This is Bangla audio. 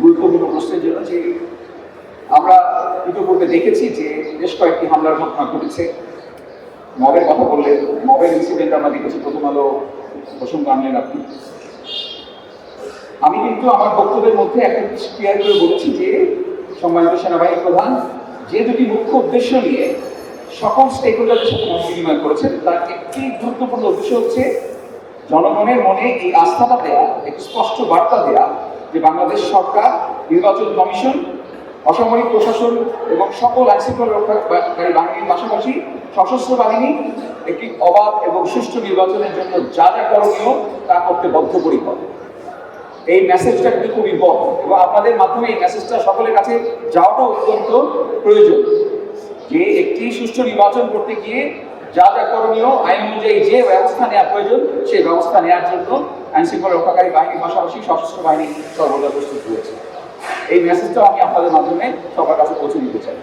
গুরুত্বপূর্ণ প্রশ্নের জন্য যে আমরা ইতিপূর্বে দেখেছি যে বেশ কয়েকটি হামলার ঘটনা ঘটেছে। মবের কথা বললেন, মবের ইনসিডেন্ট আমরা দেখেছি, প্রথম আলো প্রসঙ্গ আনলেন আপনি। আমি কিন্তু আমার বক্তব্যের মধ্যে একটা ক্লিয়ার করে বলেছি যে সম্মানিত সেনাবাহিনী প্রধান যে দুটি মুখ্য উদ্দেশ্য নিয়ে সকল স্টেক হোল্ডারদের সাথে মত বিনিময় করেছেন, তার একটি গুরুত্বপূর্ণ উদ্দেশ্য হচ্ছে জনগণের মনে এই আস্থাটা দেয়া, একটি স্পষ্ট বার্তা দেয়া যে বাংলাদেশ সরকার, নির্বাচন কমিশন, অসামরিক প্রশাসন এবং সকল আইনশৃঙ্খলা রক্ষাকারী বাহিনীর পাশাপাশি সশস্ত্র বাহিনী একটি অবাধ এবং সুষ্ঠু নির্বাচনের জন্য যা যা করণীয় তা করতে বদ্ধপরিকর। এই মেসেজটা কিন্তু খুব ইম্পর্টেন্ট এবং আপনাদের মাধ্যমে এই মেসেজটা সকলের কাছে যাওয়াটা অত্যন্ত প্রয়োজন যে একটি সুষ্ঠু নির্বাচন করতে গিয়ে যা যা করণীয় আইন অনুযায়ী যে ব্যবস্থা নেওয়া প্রয়োজন সেই ব্যবস্থা নেওয়ার জন্য আইনশৃঙ্খলা রক্ষাকারী বাহিনীর পাশাপাশি সশস্ত্র বাহিনী সর্বদা প্রস্তুত রয়েছে। এই মেসেজটাও আমি আপনাদের মাধ্যমে সবার কাছে পৌঁছে দিতে চাই।